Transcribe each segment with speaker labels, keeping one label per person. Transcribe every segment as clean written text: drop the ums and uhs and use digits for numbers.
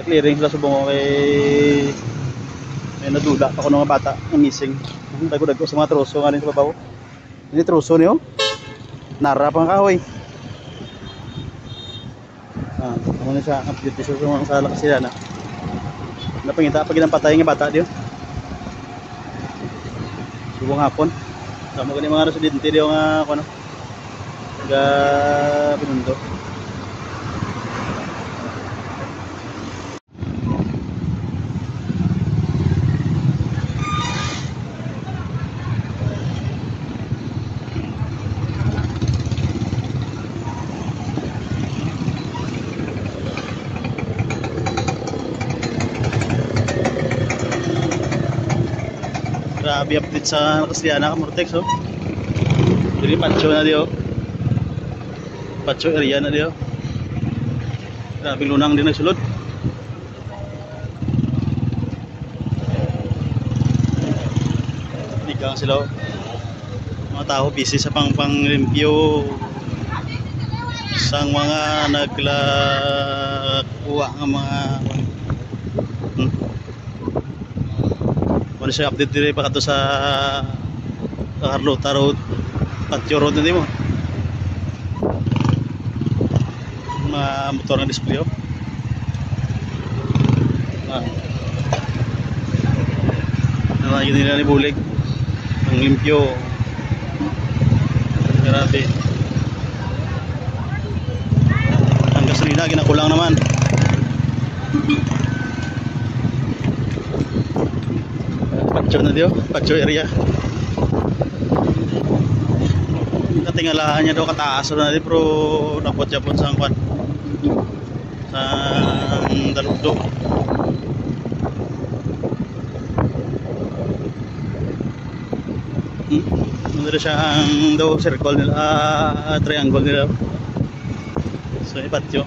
Speaker 1: clearing sila subong ko kay may nadula pa ko ng mga bata ng missing. Dago-dago sa mga troso nga rin sa babaw. Ini troso niyo. Nara pang kahoy. Ano na siya update sa mga sa lakas sila na. Napangita pag ginapatay nga bata diyo. Subong hapon. Sama ko ni mga residente diyo nga ano. Ga pinundo. Grabe update sa Nakasliana Kamortex oh. Dili Pacho na diyo. Pacho area na diyo. Grabe lunang din nagsulod. Ligang sila oh. Mga tao busy sa panglimpyo sang mga naglakuha ng mga ano siya update dire pa kato sa Carlota Road, Patio Road na di mo. Mga motor na display oh. Nalagyan nila ni Bulig ang limpyo. Grabe. Ang gasolina ginakulang naman. Pacho na diyo, Pacho area. Katingalahan niya daw kataas na di pero napot-yapot sa angkwan. Sa dalugdo. Ano siya ang daw circle nila, triangle nila. So Pacho.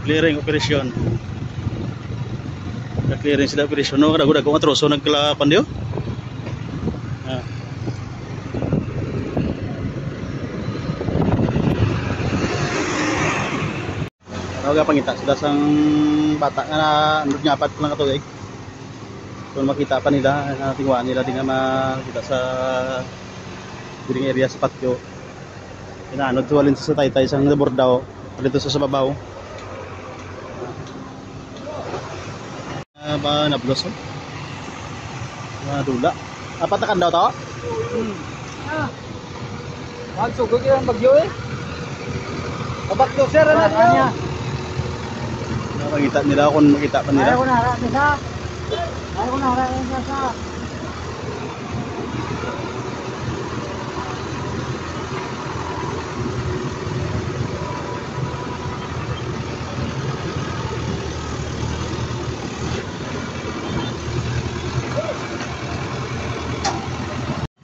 Speaker 1: Clearing operation. Clearing sila operation no, dago-dago nga troso nagkalapan diyo. Aga pangita sila sang bata nga na andun nyapat lang katugay. Kung makita pa nila, tingwa nila di nga makita sa building area sa patio. Inaanod tuwalin sa taytay sang Bordaw dito sa babaw. Ba nablos oh. Dula. Apat na kandaw to?
Speaker 2: Magsugod yung bagyo eh. Abak to sir na niya.
Speaker 1: Makita nila kung makita pa nila.
Speaker 2: Ayaw ko na harap sa. Ayaw ko na harap sa.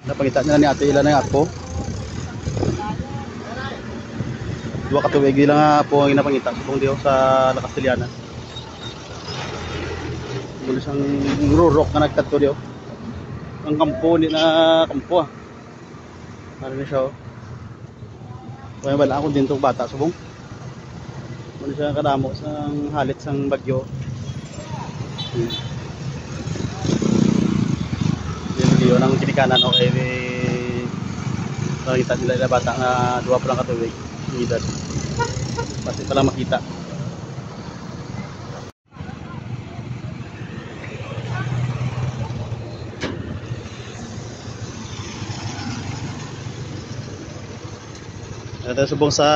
Speaker 1: Napakita nila ni ate ilan ng apo. Dua katuwig lang nga po ang ginapangita kung diyo sa Nakasliana. Muli siyang rurok na nagkato diyo. Ang kampo ni na kampo ah. Ano na siya oh. Kaya bala ako din itong bata subong. Muli siya kadamo sa halit sang bagyo. Yun ang kinikanan okay nakita nila bata nga dua pa lang katuwig edad pati pala makita ito subong sa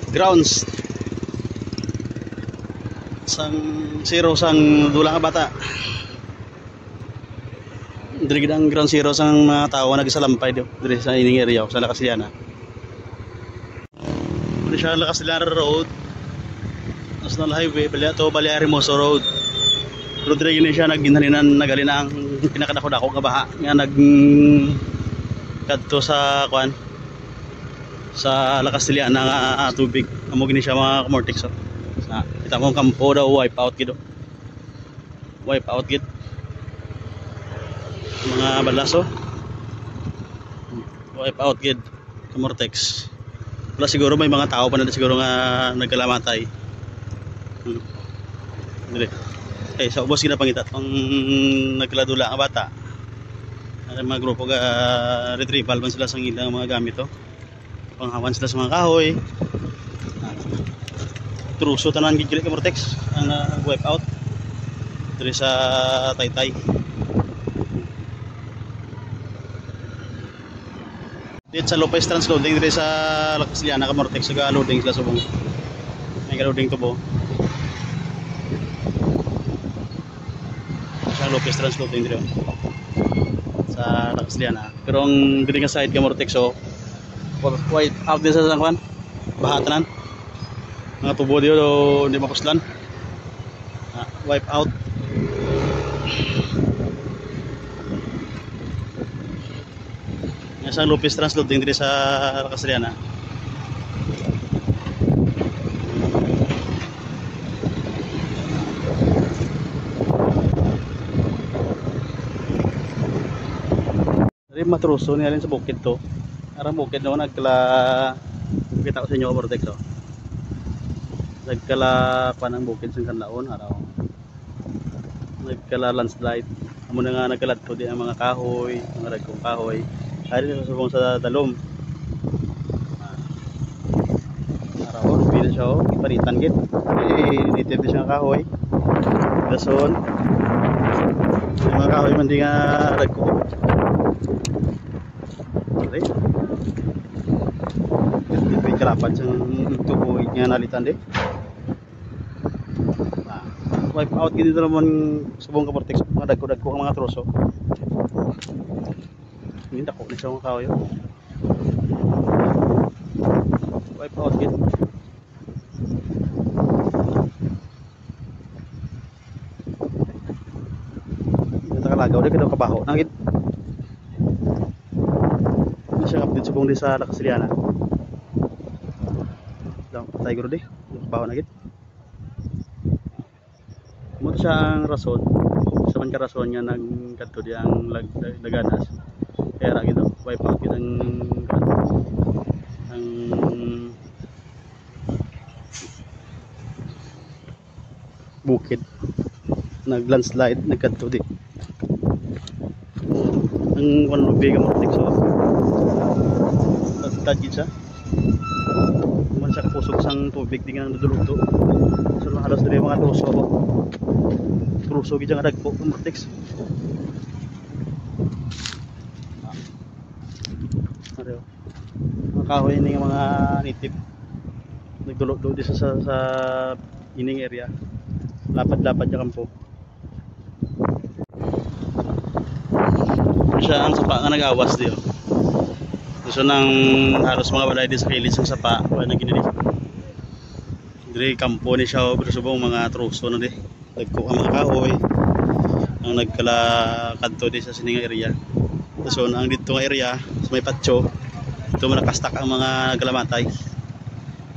Speaker 1: grounds sang zero sang dulang bata. Dili ang ground zero sang mga tao nagsalampay diri sa ining area sa Nakasliana. Dili siya Nakasliana Road. National Highway bali ato Baliarimoso Road. Pero diri gini siya nagginhalinan nagali na ang pinakadako-dako nga baha nga nag kadto sa kuan sa Nakasliana nga tubig. Amo gini siya mga Kamortex. Kita mo kampo daw wipe out gid. Wipe out gid. Mga balaso wipe out gid Kamortex Wala siguro may mga tao pa na siguro nga nagkalamatay. Dire. Sa ubos gina pangita tong nagkaladula nga bata. Ang mga grupo ga retrieval man sila sa ilang mga gamit to. Panghawan sila sa mga kahoy. Truso tanan gid ka Mortex ang wipe out dire sa Taytay. Dito sa Lopez transloading dire sa Lakasliana ka Mortex sa loading sila subong. May loading tubo. Sa Lopez transloading dire sa Lakasliana. Pero ang gini nga side ka Mortex so white out din sa sangkwan. Bahatanan. Mga tubo dito hindi mapuslan. Wipe out. Sa Lopez transloading dito sa Lakasliana. Dari matruso niya rin sa bukid to. Arang bukid no nagkala kita ko sa inyo Mortex oh. Nagkala pa ng bukid sa kanlaon araw. Nagkala landslide. Amo na nga nagkaladto di ang mga kahoy, mga dagkong kahoy. Hari sa subong sa dalom. Araw rubi na siya oh, iparitan gid. Native siya kahoy. Dason. Yung mga kahoy man di nga dagko. Ari. May karapan siyang tubo nga nalitan di. Wipe out gid dito naman subong ka Mortex mga dagko-dagko mga troso. Hindi dako ni sa mga kahoy. Wipe out gid. Dito kalagaw di kada kabaho na gid. Ni siya update subong di sa Lakasliana. Daw patay guro di. Kabaho na gid. Mo siya ang rason. Sa man ka rason nga nagkadto di ang laganas. Kaya ra gito wipe out gid ang bukid. Nag landslide nagkadto di. Ang one lubi ka Mortex so. Tagtagid siya. Man siya kapusog sang tubig di nga nadulugto. So halos dili mga truso. Truso gid nga dagko Mortex. Mga kahoy ini mga native nagdulog-dulog di sa ining area. Lapad-lapad sa kampo. Siya ang sapa nga nag-awas di oh. Gusto nang halos mga balay di sa kilid sa sapa wala na ginili. Dire kampo ni siya pero subong mga truso na di. Dagko ang mga kahoy ang nagkala kadto di sa sining area. So ang dito nga area sa may patio ito man nakastak ang mga galamatay.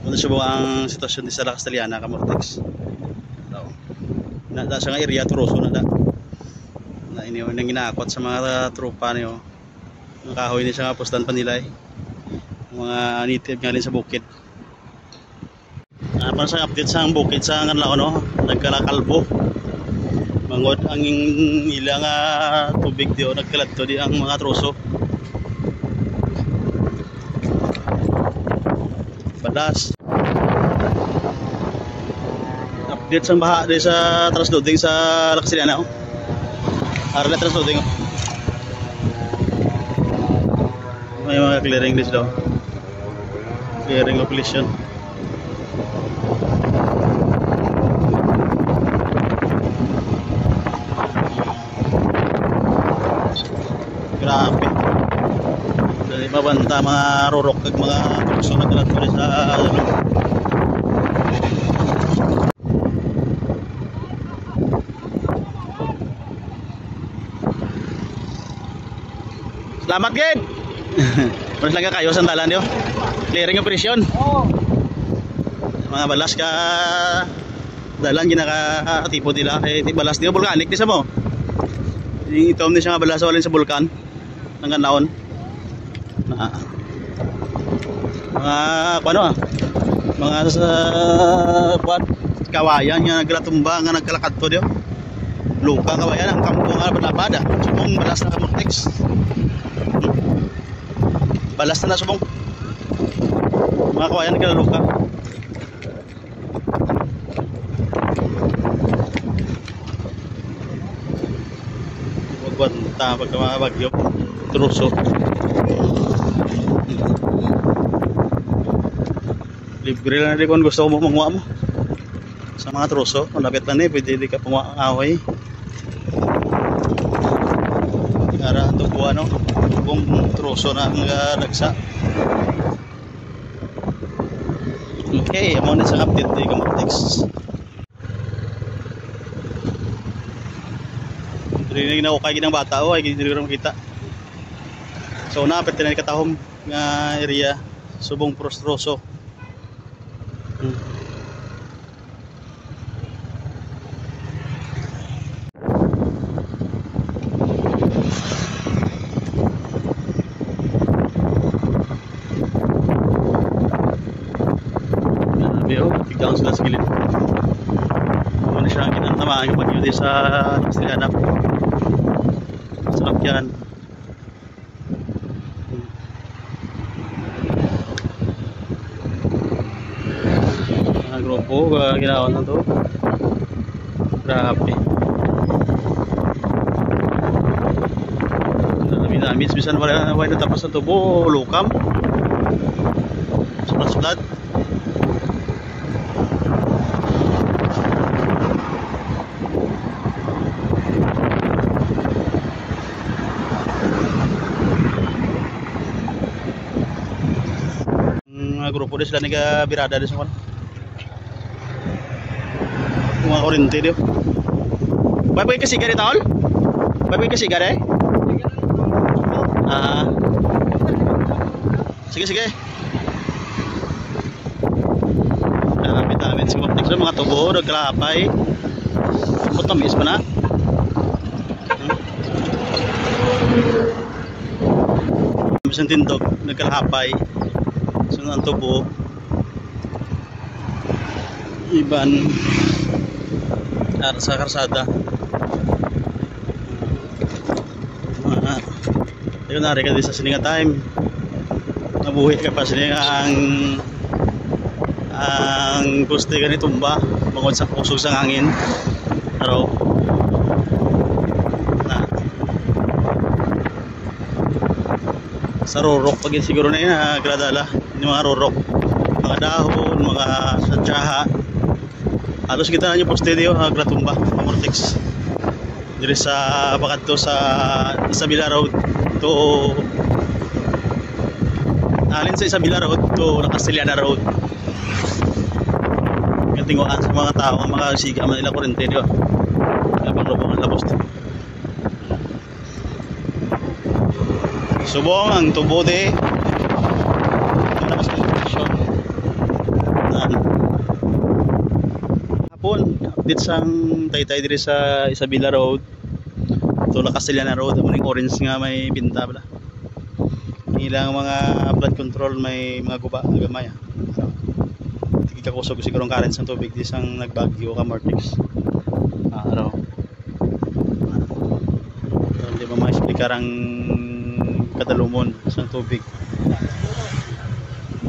Speaker 1: Kung subong ang sitwasyon di sa Lakasliana ka Mortex. Na sa nga area truso na da. Na iniyo nang ginakot sa mga tropa niyo. Ang kahoy ni siya nga postan pa nila eh. Mga native nga rin sa bukid. Para sa update sa bukid sa kanlaon no, nagkalakalbo. Mangod ang ilang tubig di o nagkaladto di ang mga troso. Badas. Update sa baha di sa transloading sa Lakasliana oh. Ara na transloading oh. May mga clearing list daw. Clearing of collision. Grabe. Dali mabanta mga rurok kag mga tukso na kalat ko sa Salamat gid. Mas lang kayo sa dalan yo. Clearing operation.
Speaker 2: Oo.
Speaker 1: Mga balas ka dalan ginaka tipo nila kay balas niyo volcanic di sa mo. Yung itom ni siya nga balas walin sa bulkan. Nang kanaon. Na Mga ano mga sa kuan kawayan nga naglatumba nga nagkalakad to dio. Luka kawayan ang kampo nga balabada. Subong balas na kamortex. Balas na subong. Mga kawayan naglaluka. Wagwanta pagka mga bagyo. Truso. Libre lang na kung gusto mo manguha mo sa mga truso. Malapit na ni pwede di ka panguha away. Para ito po ano kung truso na ang lagsa. Okay, amo na sa update di Kamortex. Dili na ako kay ginang bata o ay dili ron kita. So na pwede na katahom nga area subong prostroso. Pero tigdaon sila sa gilid. Kung na siya ang kinantamaan yung bagyo sa Nastrianap. Sa Lakyan. Mga grupo, ginawa na to. Grabe. Dami-dami. Bisan wala na tapos na tubo, lukam. Sulat-sulat. Mga grupo din sila nagabirada din sa mga kurente din. Bye-bye kasi gari tol? Bye-bye kasi gari? Sige. Dami-dami si Kamortex mga tubo, nagkalapay. Matamis pa na. Isang tindog, nagkalapay. Sunod ang tubo. Iban sa karsada. Ayun na rin sa sininga time. Nabuhi ka pa sininga ang poste ka ni tumba bangod sa kusog sa hangin. Araw. Sa rorok pag siguro na yun gradala yung mga rorok, mga dahon, mga sadyaha. Halos kita na yung poste diyo gratumba Kamortex diri sa bakad to sa Isabela Road to alin sa Isabela Road to Castellana Road. Yung tinguan sa mga tao ang mga siga man nila kurente diyo pag-lubong ang labos. Subong ang tubo de tapos construction hapon update sang taytay diri sa Isabela Road to Castellana Road ang orange nga may binta bala ilang mga flood control may mga guba nga gamay tigil ka kusog siguro ang currents ng tubig di sang nagbagyo Kamortex araw hindi ba ma-explicar ang kadalumon sa tubig.